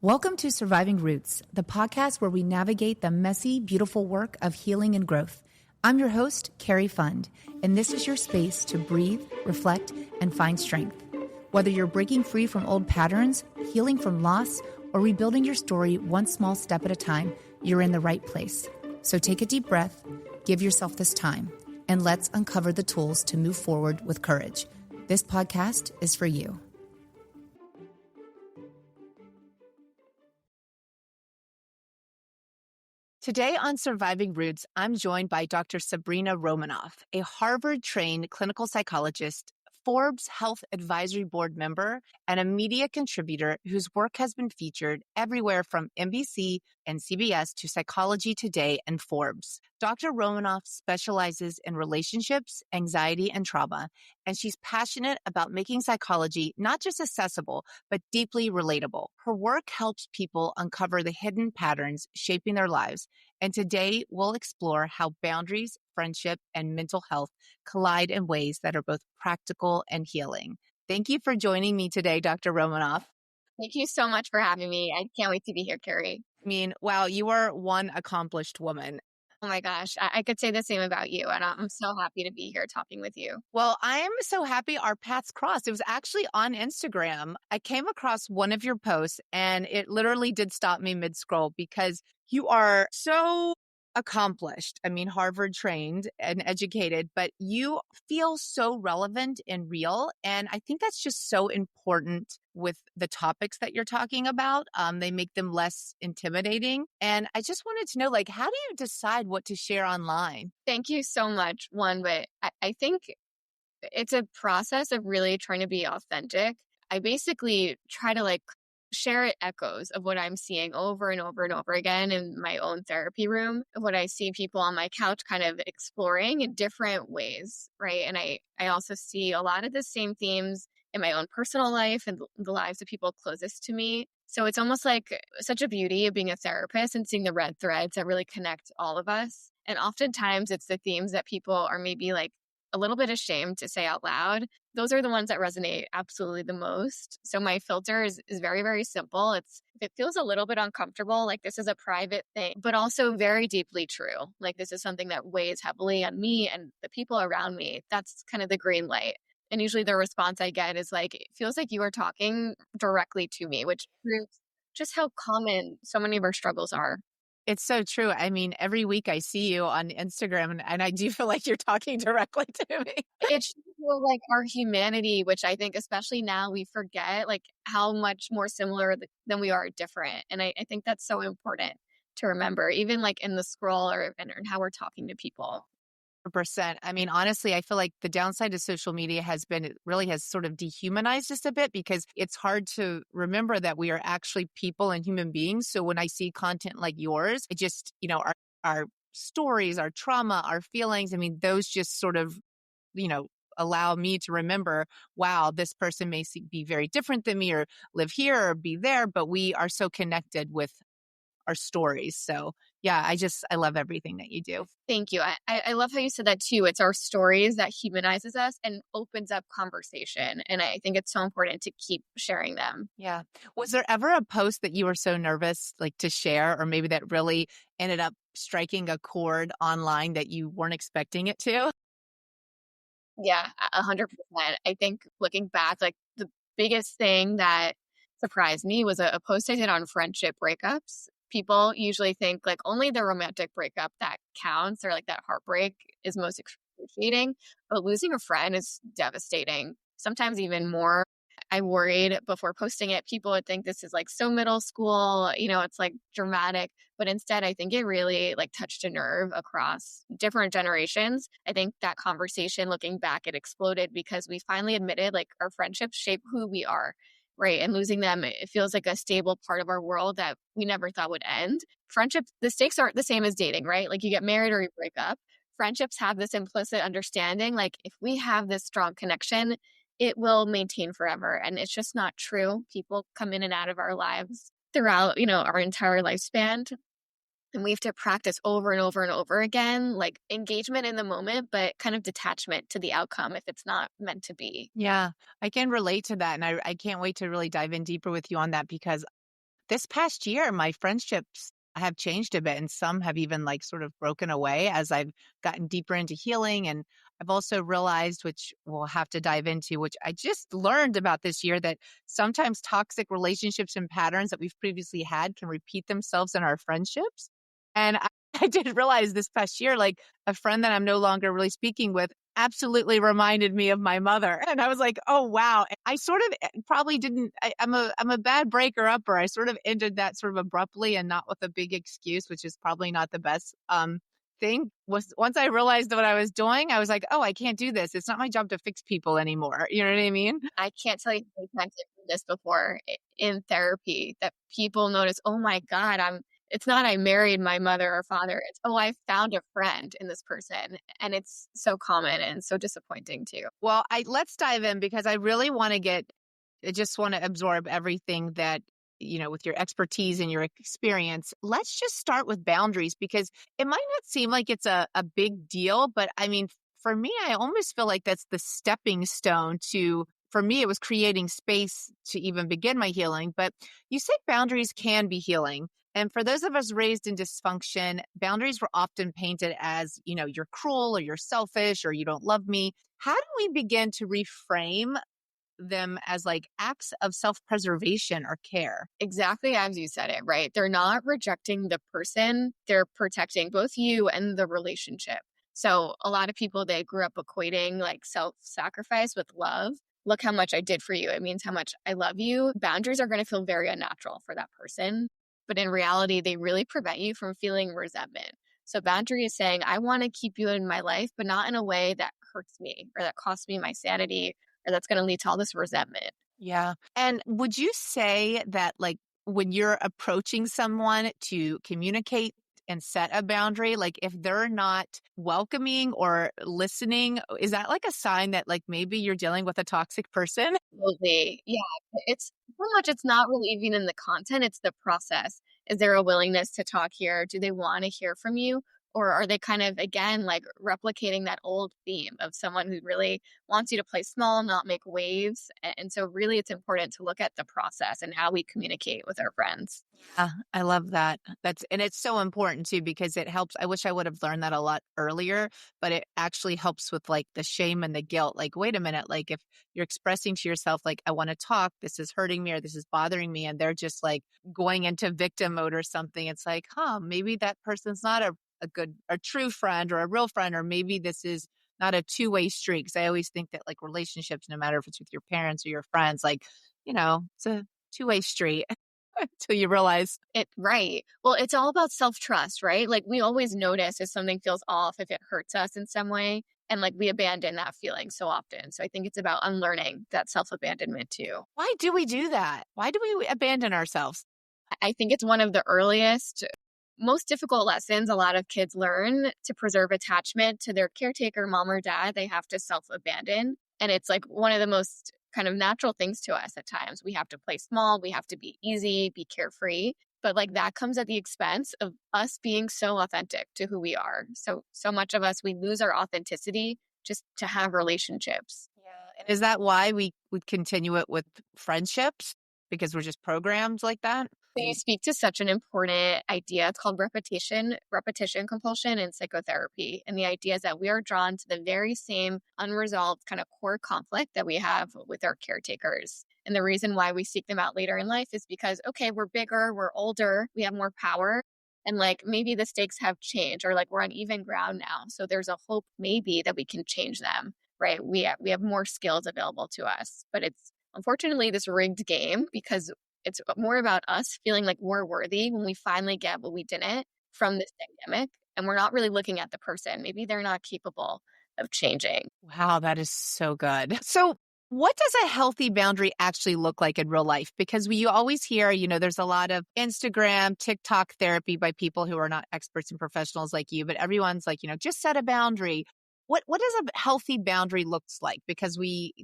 Welcome to Surviving Roots, the podcast where we navigate the messy, beautiful work of healing and growth. I'm your host, Cari Fund, and this is your space to breathe, reflect, and find strength. Whether you're breaking free from old patterns, healing from loss, or rebuilding your story one small step at a time, you're in the right place. So take a deep breath, give yourself this time, and let's uncover the tools to move forward with courage. This podcast is for you. Today on Surviving Roots, I'm joined by Dr. Sabrina Romanoff, a Harvard-trained clinical psychologist, Forbes Health Advisory Board member, and a media contributor whose work has been featured everywhere from NBC and CBS to Psychology Today and Forbes. Dr. Romanoff specializes in relationships, anxiety, and trauma, and she's passionate about making psychology not just accessible, but deeply relatable. Her work helps people uncover the hidden patterns shaping their lives, and today we'll explore how boundaries, friendship, and mental health collide in ways that are both practical and healing. Thank you for joining me today, Dr. Romanoff. Thank you so much for having me. I can't wait to be here, Cari. I mean, wow, you are one accomplished woman. Oh my gosh, I could say the same about you, and I'm so happy to be here talking with you. Well, I am so happy our paths crossed. It was actually on Instagram. I came across one of your posts, and it literally did stop me mid-scroll because you are so accomplished. I mean, Harvard trained and educated, but you feel so relevant and real. And I think that's just so important with the topics that you're talking about. They make them less intimidating. And I just wanted to know, how do you decide what to share online? Thank you so much, but I think it's a process of really trying to be authentic. I basically try to share echoes of what I'm seeing over and over and over again in my own therapy room, what I see people on my couch kind of exploring in different ways, right? And I also see a lot of the same themes in my own personal life and the lives of people closest to me. So it's almost like such a beauty of being a therapist and seeing the red threads that really connect all of us. And oftentimes it's the themes that people are maybe a little bit ashamed to say out loud. Those are the ones that resonate absolutely the most. So my filter is very, very simple. If it feels a little bit uncomfortable, this is a private thing, but also very deeply true. This is something that weighs heavily on me and the people around me. That's kind of the green light. And usually the response I get is it feels like you are talking directly to me, which proves just how common so many of our struggles are. It's so true. I mean, every week I see you on Instagram and I do feel like you're talking directly to me. It shows our humanity, which I think especially now we forget how much more similar than we are different. And I think that's so important to remember, even in the scroll and how we're talking to people. 100%. I mean, honestly, I feel like the downside of social media it really has sort of dehumanized us a bit because it's hard to remember that we are actually people and human beings. So when I see content like yours, it just, our stories, our trauma, our feelings, I mean, those just sort of, allow me to remember, wow, this person may be very different than me or live here or be there, but we are so connected with our stories. So yeah, I love everything that you do. Thank you. I love how you said that too. It's our stories that humanizes us and opens up conversation. And I think it's so important to keep sharing them. Yeah. Was there ever a post that you were so nervous to share, or maybe that really ended up striking a chord online that you weren't expecting it to? Yeah, 100%. I think looking back, the biggest thing that surprised me was a post I did on friendship breakups. People usually think only the romantic breakup that counts or that heartbreak is most excruciating, but losing a friend is devastating, sometimes even more. I worried before posting it, people would think this is so middle school, it's dramatic, but instead I think it really touched a nerve across different generations. I think that conversation, looking back, it exploded because we finally admitted our friendships shape who we are. Right. And losing them, it feels like a stable part of our world that we never thought would end. Friendships, the stakes aren't the same as dating, right? You get married or you break up. Friendships have this implicit understanding, if we have this strong connection, it will maintain forever. And it's just not true. People come in and out of our lives throughout, our entire lifespan. And we have to practice over and over and over again, engagement in the moment, but kind of detachment to the outcome if it's not meant to be. Yeah, I can relate to that. And I can't wait to really dive in deeper with you on that because This past year, my friendships have changed a bit and some have even like sort of broken away as I've gotten deeper into healing. And I've also realized, which we'll have to dive into, which I just learned about this year, that sometimes toxic relationships and patterns that we've previously had can repeat themselves in our friendships. And I didn't realize this past year, like a friend that I'm no longer really speaking with absolutely reminded me of my mother. And I was like, oh, wow. And I sort of probably didn't, I'm a bad breaker upper. I sort of ended that sort of abruptly and not with a big excuse, which is probably not the best thing. Was once I realized what I was doing, I was like, oh, I can't do this. It's not my job to fix people anymore. You know what I mean? I can't tell you how many times I've heard this before in therapy that people notice, oh my God, it's not I married my mother or father. It's, oh, I found a friend in this person. And it's so common and so disappointing too. Well, let's dive in because I just want to absorb everything that, with your expertise and your experience. Let's just start with boundaries because it might not seem like it's a big deal, but I mean, for me, I almost feel like that's the stepping stone for me, it was creating space to even begin my healing. But you say boundaries can be healing. And for those of us raised in dysfunction, boundaries were often painted as, you're cruel or you're selfish or you don't love me. How do we begin to reframe them as like acts of self-preservation or care? Exactly as you said it, right? They're not rejecting the person, they're protecting both you and the relationship. So a lot of people, they grew up equating like self-sacrifice with love. Look how much I did for you. It means how much I love you. Boundaries are going to feel very unnatural for that person. But in reality, they really prevent you from feeling resentment. So boundary is saying, I want to keep you in my life, but not in a way that hurts me or that costs me my sanity or that's going to lead to all this resentment. Yeah. And would you say that like when you're approaching someone to communicate and set a boundary, like if they're not welcoming or listening, is that like a sign that like maybe you're dealing with a toxic person? Absolutely. Yeah. It's so much, it's not really even in the content, it's the process. Is there a willingness to talk here? Do they want to hear from you? Or are they kind of, again, like replicating that old theme of someone who really wants you to play small, not make waves? And so, really, it's important to look at the process and how we communicate with our friends. I love that. And it's so important too because it helps. I wish I would have learned that a lot earlier, but it actually helps with like the shame and the guilt. Like, wait a minute, like if you're expressing to yourself, like, I want to talk, this is hurting me or this is bothering me, and they're just like going into victim mode or something, it's like, maybe that person's not a true friend or a real friend, or maybe this is not a two-way street. Cause I always think that like relationships, no matter if it's with your parents or your friends, like, it's a two-way street. Until you realize. Right. Well, it's all about self-trust, right? Like we always notice if something feels off, if it hurts us in some way, and like we abandon that feeling so often. So I think it's about unlearning that self-abandonment too. Why do we do that? Why do we abandon ourselves? I think it's one of the earliest, most difficult lessons a lot of kids learn to preserve attachment to their caretaker, mom or dad. They have to self-abandon. And it's like one of the most kind of natural things to us at times. We have to play small, we have to be easy, be carefree. But like that comes at the expense of us being so authentic to who we are. So much of us, we lose our authenticity just to have relationships. Yeah. And is that why we would continue it with friendships? Because we're just programmed like that? So you speak to such an important idea. It's called repetition compulsion in psychotherapy. And the idea is that we are drawn to the very same unresolved kind of core conflict that we have with our caretakers. And the reason why we seek them out later in life is because, okay, we're bigger, we're older, we have more power. And like maybe the stakes have changed or like we're on even ground now. So there's a hope maybe that we can change them, right? We have more skills available to us. But it's unfortunately this rigged game because it's more about us feeling like we're worthy when we finally get what we didn't from this dynamic. And we're not really looking at the person. Maybe they're not capable of changing. Wow, that is so good. So, what does a healthy boundary actually look like in real life? Because you always hear, there's a lot of Instagram, TikTok therapy by people who are not experts and professionals like you, but everyone's like, just set a boundary. What does a healthy boundary looks like? Because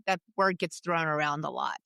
that word gets thrown around a lot.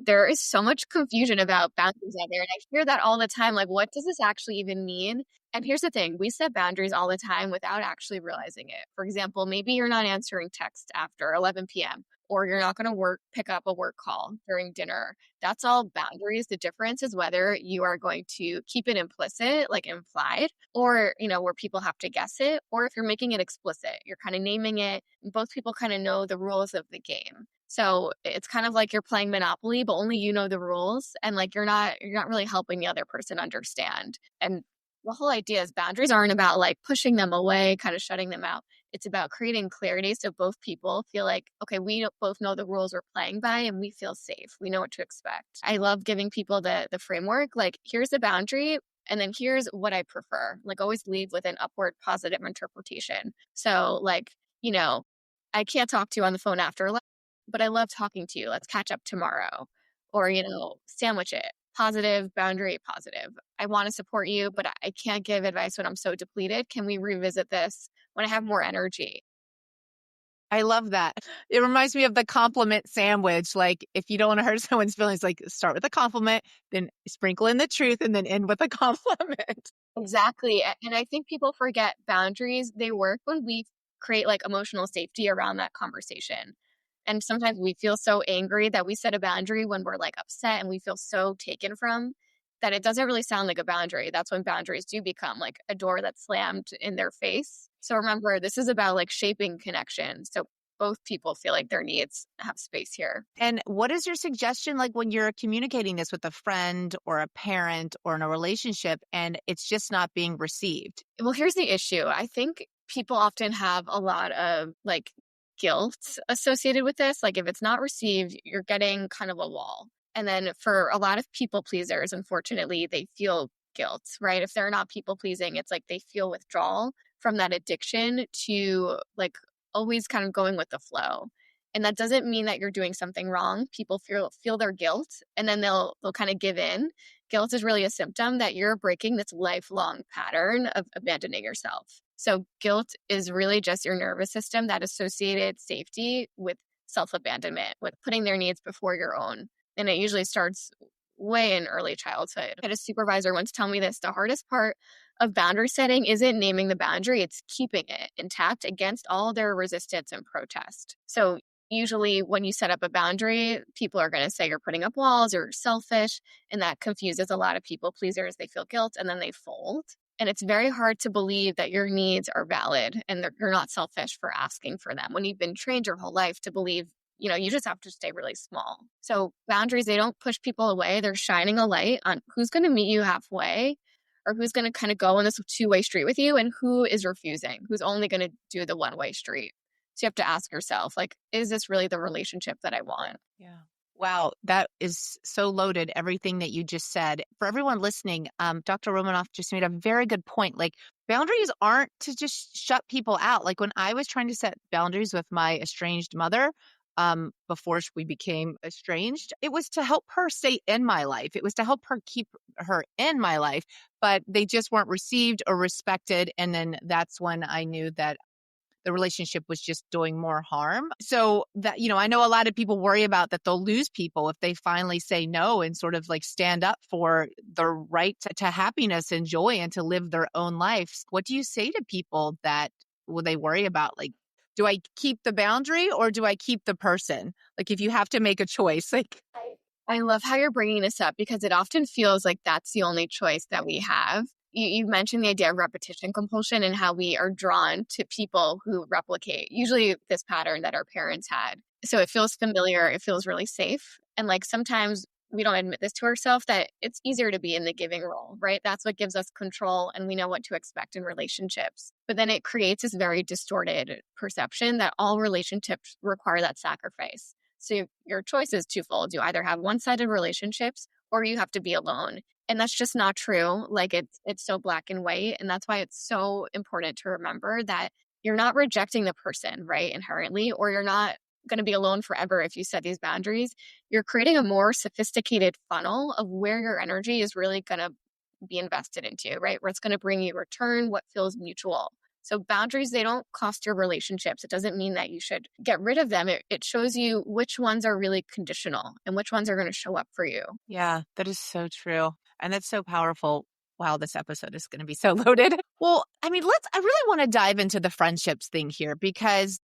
There is so much confusion about boundaries out there. And I hear that all the time. Like, what does this actually even mean? And here's the thing, we set boundaries all the time without actually realizing it. For example, maybe you're not answering text after 11 p.m. or you're not going to pick up a work call during dinner. That's all boundaries. The difference is whether you are going to keep it implicit, like implied, or, where people have to guess it, or if you're making it explicit, you're kind of naming it. Both people kind of know the rules of the game. So it's kind of like you're playing Monopoly, but only you know the rules, and like you're not really helping the other person understand. And the whole idea is boundaries aren't about like pushing them away, kind of shutting them out. It's about creating clarity so both people feel like, okay, we both know the rules we're playing by and we feel safe. We know what to expect. I love giving people the framework, like here's the boundary and then here's what I prefer. Like always leave with an upward positive interpretation. So like, I can't talk to you on the phone after lunch, but I love talking to you. Let's catch up tomorrow. Or, sandwich it. Positive, boundary, positive. I want to support you, but I can't give advice when I'm so depleted. Can we revisit this when I have more energy? I love that. It reminds me of the compliment sandwich. Like if you don't want to hurt someone's feelings, like start with a compliment, then sprinkle in the truth, and then end with a compliment. Exactly. And I think people forget boundaries. They work when we create like emotional safety around that conversation. And sometimes we feel so angry that we set a boundary when we're like upset and we feel so taken from that it doesn't really sound like a boundary. That's when boundaries do become like a door that's slammed in their face. So remember, this is about like shaping connection. So both people feel like their needs have space here. And what is your suggestion like when you're communicating this with a friend or a parent or in a relationship and it's just not being received? Well, here's the issue. I think people often have a lot of like guilt associated with this. Like if it's not received, you're getting kind of a wall. And then for a lot of people pleasers, unfortunately, they feel guilt, right? If they're not people pleasing, it's like they feel withdrawal from that addiction to like always kind of going with the flow. And that doesn't mean that you're doing something wrong. People feel their guilt and then they'll kind of give in. Guilt is really a symptom that you're breaking this lifelong pattern of abandoning yourself. So guilt is really just your nervous system that associated safety with self-abandonment, with putting their needs before your own. And it usually starts way in early childhood. I had a supervisor once tell me this: the hardest part of boundary setting isn't naming the boundary, it's keeping it intact against all their resistance and protest. So usually when you set up a boundary, people are going to say you're putting up walls or you're selfish, and that confuses a lot of people pleasers. They feel guilt and then they fold. And it's very hard to believe that your needs are valid and you're not selfish for asking for them when you've been trained your whole life to believe, you just have to stay really small. So boundaries, they don't push people away. They're shining a light on who's going to meet you halfway or who's going to kind of go on this two-way street with you and who is refusing, who's only going to do the one-way street. So you have to ask yourself, like, is this really the relationship that I want? Yeah. Wow, that is so loaded, everything that you just said. For everyone listening, Dr. Romanoff just made a very good point. Like, boundaries aren't to just shut people out. Like, when I was trying to set boundaries with my estranged mother, before we became estranged, it was to help her stay in my life. It was to help her keep her in my life, but they just weren't received or respected. And then that's when I knew that the relationship was just doing more harm. So that, I know a lot of people worry about that they'll lose people if they finally say no and sort of like stand up for the right to happiness and joy and to live their own lives. What do you say to people that will they worry about? Like, do I keep the boundary or do I keep the person? Like, if you have to make a choice, like. I love how you're bringing this up because it often feels like that's the only choice that we have. You mentioned the idea of repetition compulsion and how we are drawn to people who replicate, usually this pattern that our parents had. So it feels familiar. It feels really safe. And like sometimes we don't admit this to ourselves that it's easier to be in the giving role, right? That's what gives us control and we know what to expect in relationships. But then it creates this very distorted perception that all relationships require that sacrifice. So your choice is twofold. You either have one-sided relationships or you have to be alone. And that's just not true. Like it's so black and white. And that's why it's so important to remember that you're not rejecting the person, right, inherently, or you're not going to be alone forever if you set these boundaries. You're creating a more sophisticated funnel of where your energy is really going to be invested into, right? Where it's going to bring you return, what feels mutual. So boundaries, they don't cost your relationships. It doesn't mean that you should get rid of them. It shows you which ones are really conditional and which ones are going to show up for you. Yeah, that is so true. And that's so powerful. Wow, this episode is going to be so loaded. Well, I mean, I really want to dive into the friendships thing here because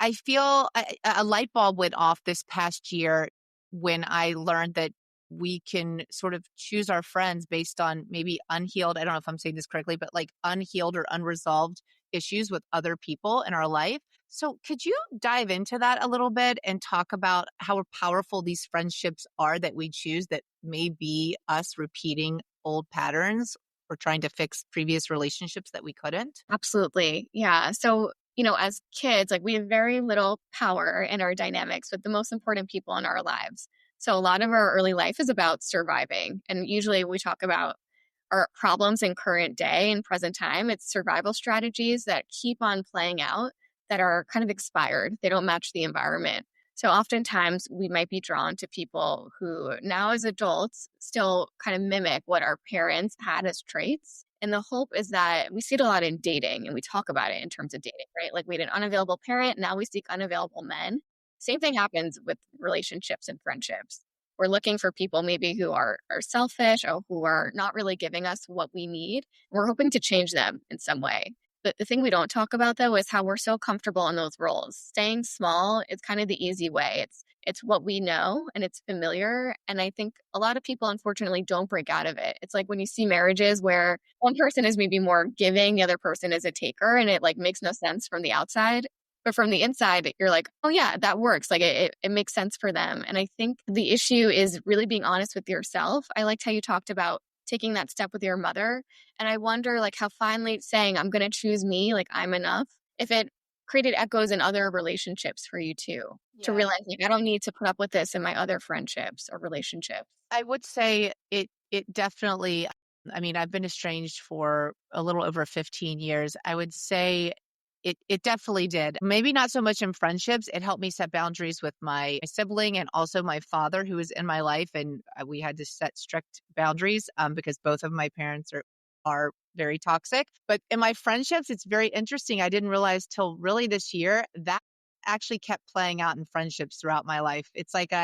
I feel a light bulb went off this past year when I learned that we can sort of choose our friends based on maybe unhealed, I don't know if I'm saying this correctly, but like unhealed or unresolved issues with other people in our life. So could you dive into that a little bit and talk about how powerful these friendships are that we choose that may be us repeating old patterns or trying to fix previous relationships that we couldn't? Absolutely. Yeah. So, as kids, like we have very little power in our dynamics with the most important people in our lives. So, a lot of our early life is about surviving. And usually we talk about our problems in current day and present time. It's survival strategies that keep on playing out that are kind of expired. They don't match the environment. So oftentimes we might be drawn to people who now as adults still kind of mimic what our parents had as traits. And the hope is that we see it a lot in dating and we talk about it in terms of dating, right? Like we had an unavailable parent, now we seek unavailable men. Same thing happens with relationships and friendships. We're looking for people maybe who are selfish or who are not really giving us what we need. We're hoping to change them in some way. But the thing we don't talk about though is how we're so comfortable in those roles. Staying small is kind of the easy way. It's what we know and it's familiar. And I think a lot of people unfortunately don't break out of it. It's like when you see marriages where one person is maybe more giving, the other person is a taker, and it like makes no sense from the outside. But from the inside, you're like, oh yeah, that works. Like it makes sense for them. And I think the issue is really being honest with yourself. I liked how you talked about taking that step with your mother. And I wonder like how finally saying, I'm going to choose me, like I'm enough, if it created echoes in other relationships for you too, to Yeah. realize like, I don't need to put up with this in my other friendships or relationships. I would say it definitely, I mean, I've been estranged for a little over 15 years. I would say it definitely did. Maybe not so much in friendships. It helped me set boundaries with my sibling and also my father who was in my life. And we had to set strict boundaries because both of my parents are very toxic. But in my friendships, it's very interesting. I didn't realize till really this year that actually kept playing out in friendships throughout my life. It's like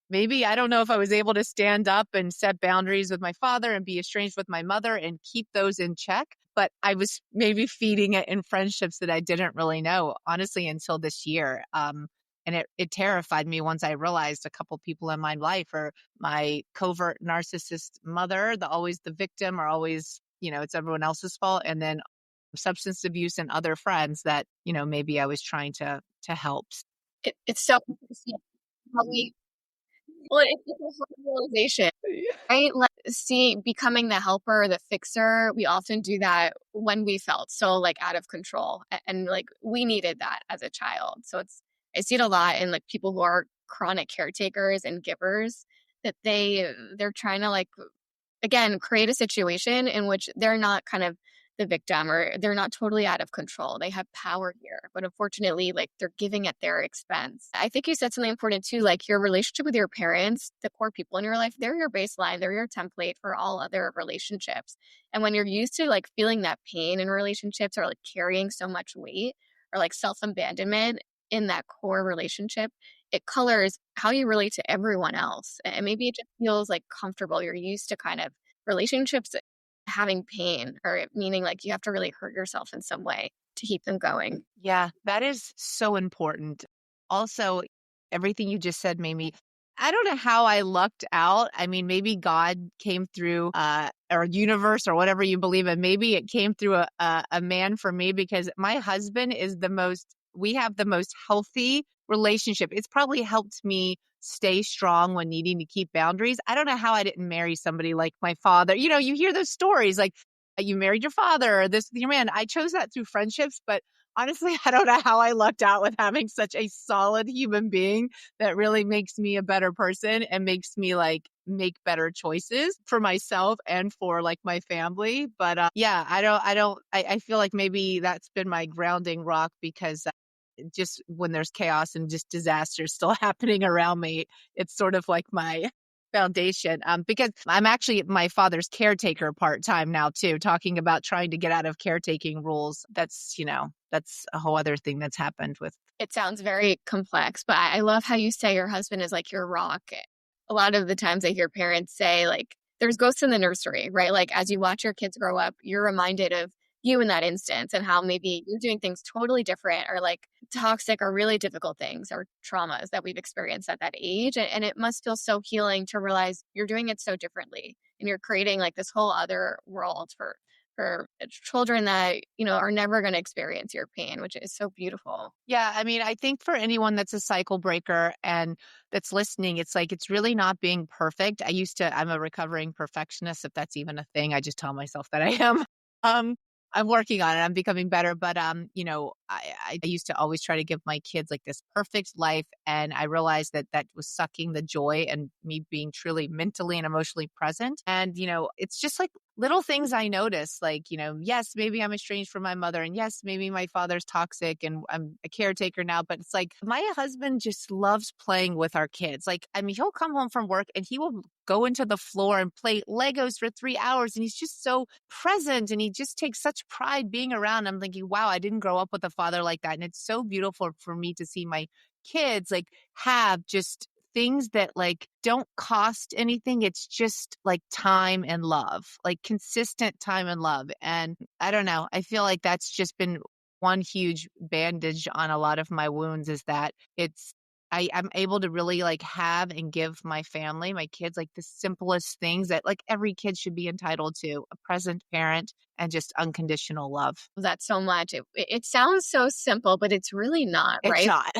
maybe I don't know if I was able to stand up and set boundaries with my father and be estranged with my mother and keep those in check, but I was maybe feeding it in friendships that I didn't really know, honestly, until this year. And it terrified me once I realized a couple people in my life are my covert narcissist mother, always the victim, or always, it's everyone else's fault. And then substance abuse and other friends that, maybe I was trying to help. It's so interesting how we, well, it's a hard realization. Right? Like becoming the helper, the fixer, we often do that when we felt so like out of control. And like we needed that as a child. So I see it a lot in like people who are chronic caretakers and givers that they're trying to like again, create a situation in which they're not kind of the victim or they're not totally out of control. They have power here, but unfortunately, like they're giving at their expense. I think you said something important too, like your relationship with your parents, the core people in your life, they're your baseline, they're your template for all other relationships. And when you're used to like feeling that pain in relationships or like carrying so much weight or like self-abandonment in that core relationship, it colors how you relate to everyone else. And maybe it just feels like comfortable. You're used to kind of relationships having pain or meaning like you have to really hurt yourself in some way to keep them going. Yeah, that is so important. Also, everything you just said made me, I don't know how I lucked out. I mean, maybe God came through, or universe or whatever you believe in. Maybe it came through a man for me because my husband is we have the most healthy relationship. It's probably helped me stay strong when needing to keep boundaries. I don't know how I didn't marry somebody like my father. You hear those stories like you married your father or this with your man. I chose that through friendships, but honestly, I don't know how I lucked out with having such a solid human being that really makes me a better person and makes me like make better choices for myself and for like my family. But yeah, I feel like maybe that's been my grounding rock because just when there's chaos and just disasters still happening around me, it's sort of like my foundation. Because I'm actually my father's caretaker part-time now too, talking about trying to get out of caretaking rules. That's a whole other thing that's happened with. It sounds very complex, but I love how you say your husband is like your rock. A lot of the times I hear parents say like there's ghosts in the nursery, right? Like as you watch your kids grow up, you're reminded of you in that instance and how maybe you're doing things totally different or like toxic or really difficult things or traumas that we've experienced at that age. And it must feel so healing to realize you're doing it so differently and you're creating like this whole other world for children that, are never going to experience your pain, which is so beautiful. Yeah, I mean, I think for anyone that's a cycle breaker and that's listening, it's like it's really not being perfect. I'm a recovering perfectionist, if that's even a thing. I just tell myself that I am. Um, I'm working on it. I'm becoming better. But I used to always try to give my kids like this perfect life. And I realized that that was sucking the joy and me being truly mentally and emotionally present. And, it's just like little things I notice, like, yes, maybe I'm estranged from my mother, and yes, maybe my father's toxic and I'm a caretaker now, but it's like my husband just loves playing with our kids. Like, I mean, he'll come home from work and he will go into the floor and play Legos for 3 hours, and he's just so present and he just takes such pride being around. I'm thinking, wow, I didn't grow up with a father like that. And it's so beautiful for me to see my kids like have just things that like don't cost anything. It's just like time and love, like consistent time and love. And I don't know, I feel like that's just been one huge bandage on a lot of my wounds, is that I'm able to really like have and give my family, my kids, like the simplest things that like every kid should be entitled to: a present parent and just unconditional love. That so much. It sounds so simple, but it's really not, It's right? not.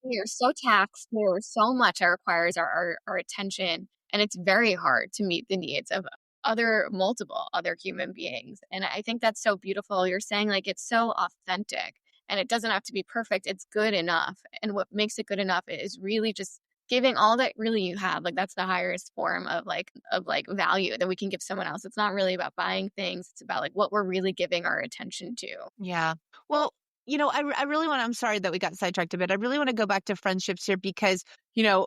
We're so taxed. There's so much that requires our attention. And it's very hard to meet the needs of multiple other human beings. And I think that's so beautiful. You're saying like it's so authentic and it doesn't have to be perfect. It's good enough. And what makes it good enough is really just giving all that really you have. Like that's the highest form of value that we can give someone else. It's not really about buying things. It's about like what we're really giving our attention to. Yeah. Well, I really want, I'm sorry that we got sidetracked a bit. I really want to go back to friendships here because,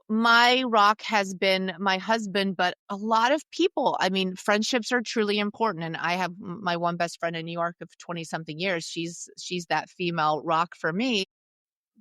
my rock has been my husband, but a lot of people, I mean, friendships are truly important. And I have my one best friend in New York of 20 something years. She's that female rock for me.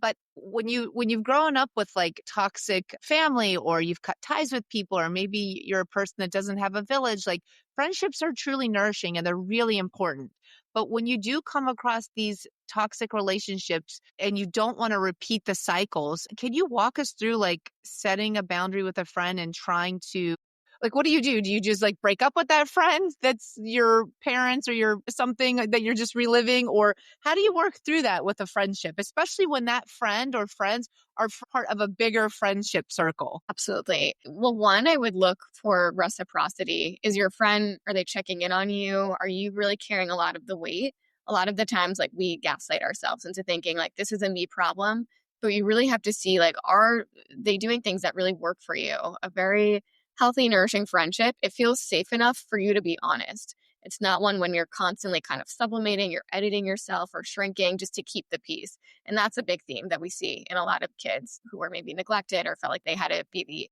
But when you've grown up with like toxic family, or you've cut ties with people, or maybe you're a person that doesn't have a village, like friendships are truly nourishing and they're really important. But when you do come across these toxic relationships and you don't want to repeat the cycles, can you walk us through like setting a boundary with a friend and trying to, like, what do you do? Do you just like break up with that friend that's your parents or your something that you're just reliving? Or how do you work through that with a friendship, especially when that friend or friends are part of a bigger friendship circle? Absolutely. Well, one, I would look for reciprocity. Is your friend, are they checking in on you? Are you really carrying a lot of the weight? A lot of the times, like we gaslight ourselves into thinking like this is a me problem. But you really have to see like, are they doing things that really work for you? A very healthy, nourishing friendship, it feels safe enough for you to be honest. It's not one when you're constantly kind of sublimating, you're editing yourself or shrinking just to keep the peace. And that's a big theme that we see in a lot of kids who are maybe neglected or felt like they had to be the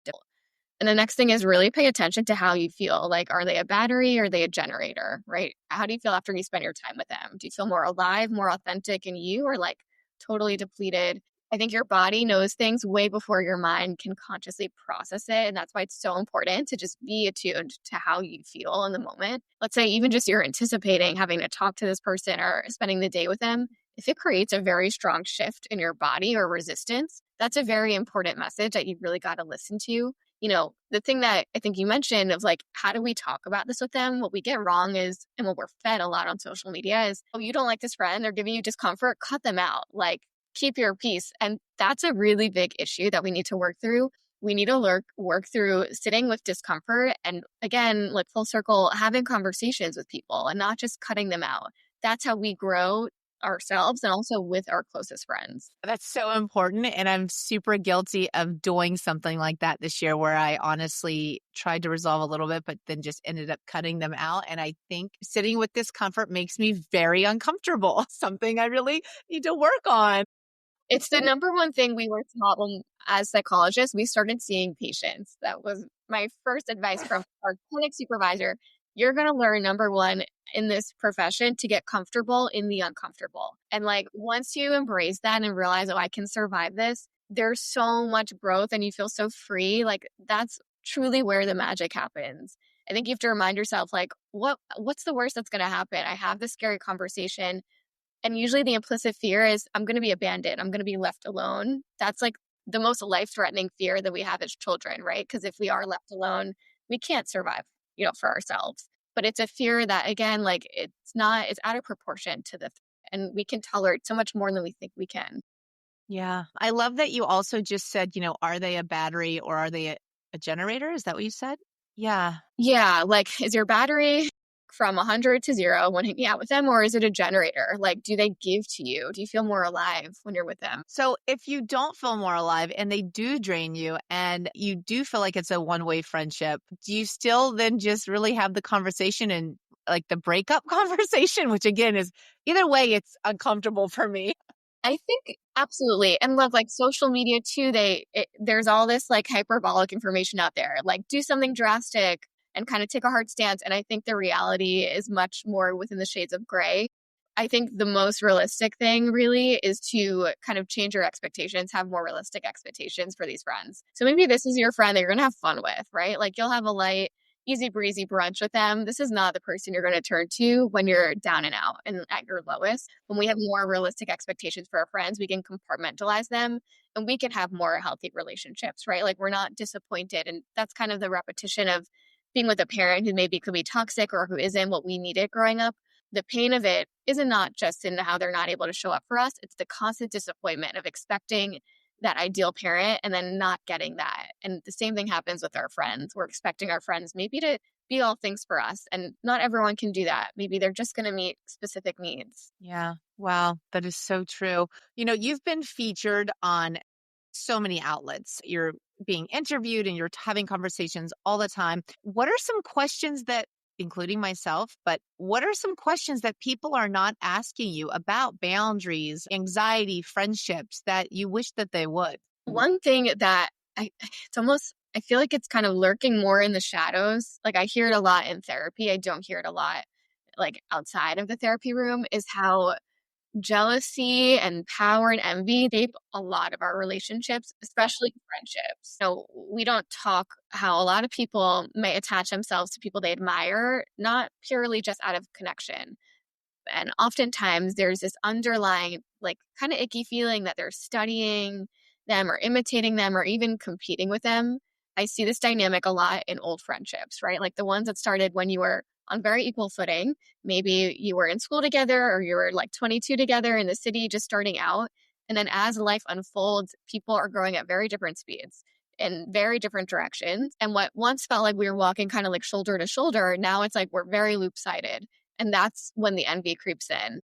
adult. And the next thing is really pay attention to how you feel. Like, are they a battery or are they a generator, right? How do you feel after you spend your time with them? Do you feel more alive, more authentic in you, or like totally depleted? I think your body knows things way before your mind can consciously process it. And that's why it's so important to just be attuned to how you feel in the moment. Let's say even just you're anticipating having to talk to this person or spending the day with them. If it creates a very strong shift in your body or resistance, that's a very important message that you really got to listen to. The thing that I think you mentioned of like, how do we talk about this with them? What we get wrong is, and what we're fed a lot on social media is, oh, you don't like this friend, they're giving you discomfort, cut them out. Like, keep your peace. And that's a really big issue that we need to work through. We need to work through sitting with discomfort and, again, like full circle, having conversations with people and not just cutting them out. That's how we grow ourselves and also with our closest friends. That's so important. And I'm super guilty of doing something like that this year, where I honestly tried to resolve a little bit, but then just ended up cutting them out. And I think sitting with discomfort makes me very uncomfortable, something I really need to work on. It's the number one thing we were taught when, as psychologists, we started seeing patients. That was my first advice from our clinic supervisor. You're going to learn, number one, in this profession to get comfortable in the uncomfortable. And like, once you embrace that and realize, oh, I can survive this, there's so much growth and you feel so free. Like, that's truly where the magic happens. I think you have to remind yourself, like, what's the worst that's going to happen? I have this scary conversation. And usually the implicit fear is I'm going to be abandoned. I'm going to be left alone. That's like the most life-threatening fear that we have as children, right? Because if we are left alone, we can't survive, for ourselves. But it's a fear that, again, like it's out of proportion to the, and we can tolerate so much more than we think we can. Yeah. I love that you also just said, are they a battery or are they a generator? Is that what you said? Yeah. Yeah. Like, is your battery from 100 to 0 when hanging out with them, or is it a generator? Like, do they give to you? Do you feel more alive when you're with them? So if you don't feel more alive and they do drain you and you do feel like it's a one-way friendship, do you still then just really have the conversation and like the breakup conversation, which again is either way, it's uncomfortable for me. I think absolutely. And love, like, social media too, there's all this like hyperbolic information out there, like do something drastic and kind of take a hard stance. And I think the reality is much more within the shades of gray. I think the most realistic thing really is to kind of change your expectations, have more realistic expectations for these friends. So maybe this is your friend that you're going to have fun with, right? Like you'll have a light, easy breezy brunch with them. This is not the person you're going to turn to when you're down and out and at your lowest. When we have more realistic expectations for our friends, we can compartmentalize them and we can have more healthy relationships, right? Like we're not disappointed. And that's kind of the repetition of being with a parent who maybe could be toxic or who isn't what we needed growing up. The pain of it isn't not just in how they're not able to show up for us. It's the constant disappointment of expecting that ideal parent and then not getting that. And the same thing happens with our friends. We're expecting our friends maybe to be all things for us. And not everyone can do that. Maybe they're just going to meet specific needs. Yeah. Wow. That is so true. You've been featured on so many outlets. You're being interviewed and you're having conversations all the time. What are some questions that, including myself, but what are some questions that people are not asking you about boundaries, anxiety, friendships that you wish that they would? One thing that it's almost, I feel like it's kind of lurking more in the shadows. Like I hear it a lot in therapy. I don't hear it a lot like outside of the therapy room, is how jealousy and power and envy shape a lot of our relationships, especially friendships. So we don't talk how a lot of people may attach themselves to people they admire, not purely just out of connection. And oftentimes there's this underlying, like, kind of icky feeling that they're studying them or imitating them or even competing with them. I see this dynamic a lot in old friendships, right? Like the ones that started when you were on very equal footing. Maybe you were in school together or you were like 22 together in the city just starting out. And then as life unfolds, people are growing at very different speeds in very different directions. And what once felt like we were walking kind of like shoulder to shoulder, now it's like we're very loop sided. And that's when the envy creeps in.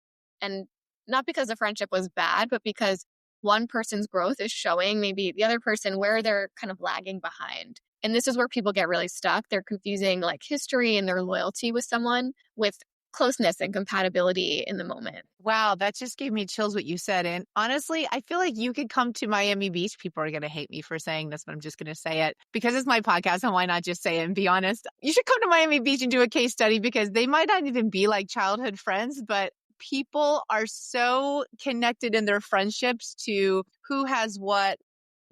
And not because the friendship was bad, but because one person's growth is showing maybe the other person where they're kind of lagging behind. And this is where people get really stuck. They're confusing like history and their loyalty with someone with closeness and compatibility in the moment. Wow, that just gave me chills what you said. And honestly, I feel like you could come to Miami Beach. People are going to hate me for saying this, but I'm just going to say it because it's my podcast. And why not just say it and be honest? You should come to Miami Beach and do a case study because they might not even be like childhood friends, but people are so connected in their friendships to who has what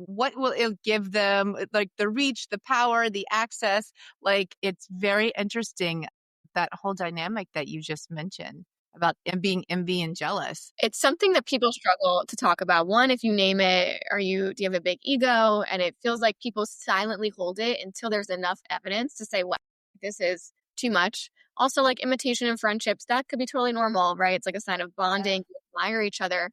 will it give them, like the reach, the power, the access. Like it's very interesting, that whole dynamic that you just mentioned about being envy and jealous. It's something that people struggle to talk about. One, if you name it, do you have a big ego? And it feels like people silently hold it until there's enough evidence to say, wow, this is too much. Also, like imitation in friendships, that could be totally normal, right? It's like a sign of bonding, you admire each other.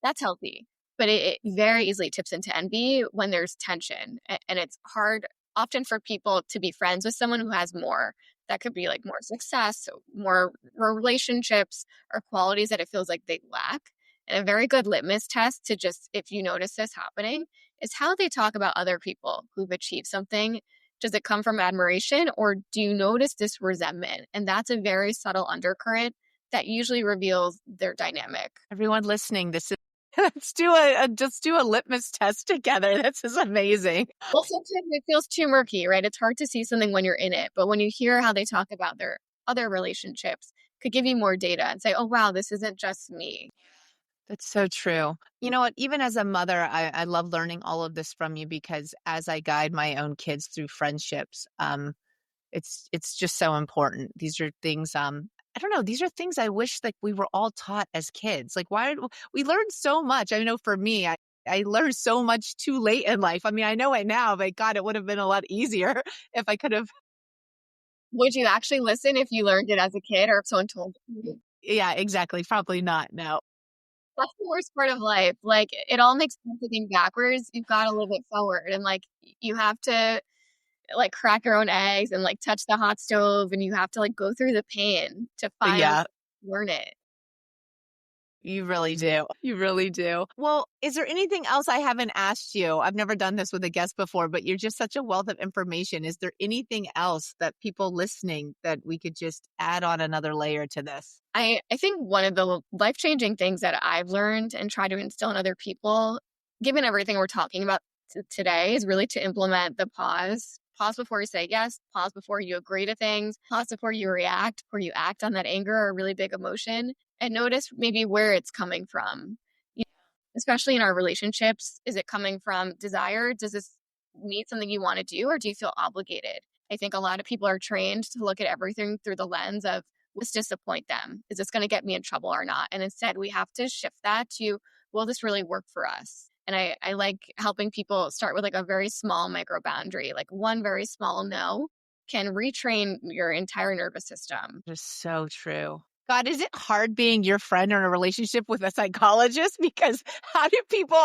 That's healthy. But it very easily tips into envy when there's tension. And it's hard often for people to be friends with someone who has more. That could be like more success, more relationships, or qualities that it feels like they lack. And a very good litmus test to just, if you notice this happening, is how they talk about other people who've achieved something. Does it come from admiration or do you notice this resentment? And that's a very subtle undercurrent that usually reveals their dynamic. Everyone listening, this is let's do just do a litmus test together. This is amazing. Well, sometimes it feels too murky, right? It's hard to see something when you're in it, but when you hear how they talk about their other relationships, could give you more data and say, oh, wow, this isn't just me. That's so true. You know what? Even as a mother, I love learning all of this from you because as I guide my own kids through friendships, It's just so important. These are things, I don't know, these are things I wish like we were all taught as kids. Like we learned so much. I know for me, I learned so much too late in life. I mean, I know it now, but God, it would have been a lot easier if I could have. Would you actually listen if you learned it as a kid or if someone told you? Yeah, exactly. Probably not. No. That's the worst part of life. Like, it all makes sense looking backwards. You've got to live it forward. And like, you have to like crack your own eggs and like touch the hot stove, and you have to like go through the pain to finally Yeah, learn it. you really do. You really do. Well, is there anything else I haven't asked you? I've never done this with a guest before, but you're just such a wealth of information. Is there anything else that people listening that we could just add on another layer to this? I think one of the life-changing things that I've learned and try to instill in other people, given everything we're talking about today, is really to implement the pause. Pause before you say yes, pause before you agree to things, pause before you react, before you act on that anger or really big emotion, and notice maybe where it's coming from. You know, especially in our relationships, is it coming from desire? Does this need something you want to do, or do you feel obligated? I think a lot of people are trained to look at everything through the lens of, will this disappoint them? Is this going to get me in trouble or not? And instead, we have to shift that to, will this really work for us? And I like helping people start with like a very small micro boundary, like one very small no can retrain your entire nervous system. That is so true. God, is it hard being your friend or in a relationship with a psychologist? Because how do people,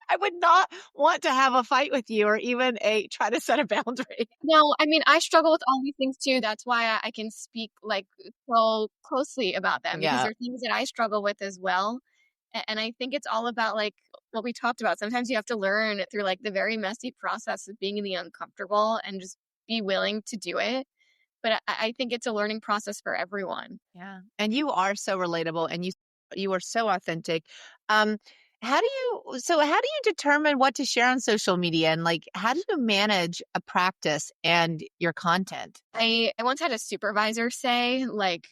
I would not want to have a fight with you or even try to set a boundary. No, I mean, I struggle with all these things too. That's why I can speak like so closely about them, because Yeah. there are things that I struggle with as well. And I think it's all about like what we talked about. Sometimes you have to learn through like the very messy process of being in the uncomfortable and just be willing to do it. But I think it's a learning process for everyone. Yeah. And you are so relatable and you are so authentic. Um, how do you determine what to share on social media and like how do you manage a practice and your content? I once had a supervisor say, like,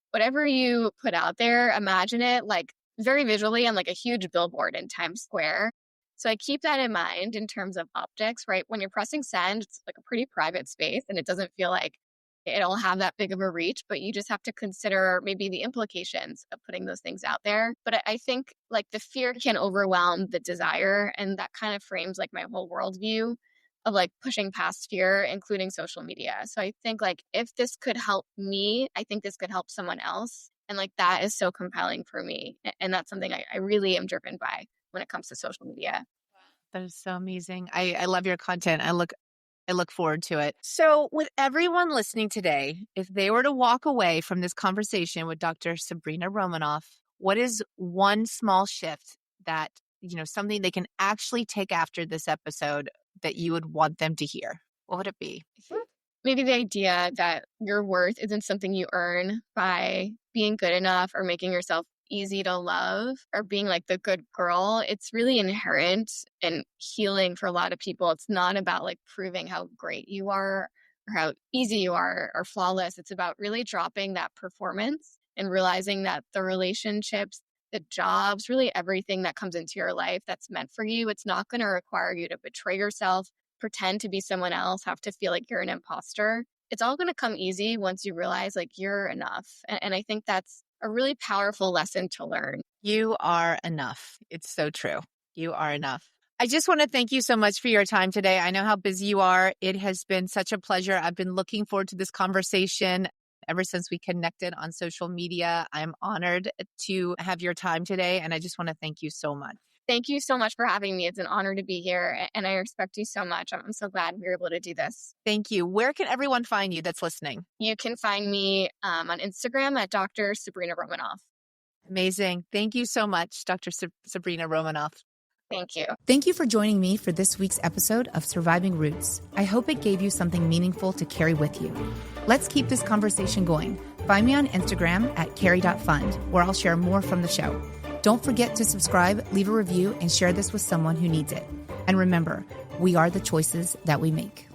whatever you put out there, imagine it like very visually on like a huge billboard in Times Square. So I keep that in mind in terms of optics, right? When you're pressing send, it's like a pretty private space and it doesn't feel like it'll have that big of a reach, but you just have to consider maybe the implications of putting those things out there. But I think like the fear can overwhelm the desire, and that kind of frames like my whole worldview of like pushing past fear, including social media. So I think like if this could help me, I think this could help someone else. And like that is so compelling for me. And that's something I really am driven by when it comes to social media. That is so amazing. I love your content. I look forward to it. So, with everyone listening today, if they were to walk away from this conversation with Dr. Sabrina Romanoff, what is one small shift that, something they can actually take after this episode that you would want them to hear? What would it be? Maybe the idea that your worth isn't something you earn by being good enough or making yourself easy to love or being like the good girl. It's really inherent and healing for a lot of people. It's not about like proving how great you are or how easy you are or flawless. It's about really dropping that performance and realizing that the relationships, the jobs, really everything that comes into your life that's meant for you, it's not going to require you to betray yourself, pretend to be someone else, have to feel like you're an imposter. It's all going to come easy once you realize like you're enough. And I think that's a really powerful lesson to learn. You are enough. It's so true. You are enough. I just want to thank you so much for your time today. I know how busy you are. It has been such a pleasure. I've been looking forward to this conversation ever since we connected on social media. I'm honored to have your time today, and I just want to thank you so much. Thank you so much for having me. It's an honor to be here, and I respect you so much. I'm so glad we were able to do this. Thank you. Where can everyone find you that's listening? You can find me on Instagram at Dr. Sabrina Romanoff. Amazing. Thank you so much, Dr. Sabrina Romanoff. Thank you. Thank you for joining me for this week's episode of Surviving Roots. I hope it gave you something meaningful to carry with you. Let's keep this conversation going. Find me on Instagram at cari.fund, where I'll share more from the show. Don't forget to subscribe, leave a review, and share this with someone who needs it. And remember, we are the choices that we make.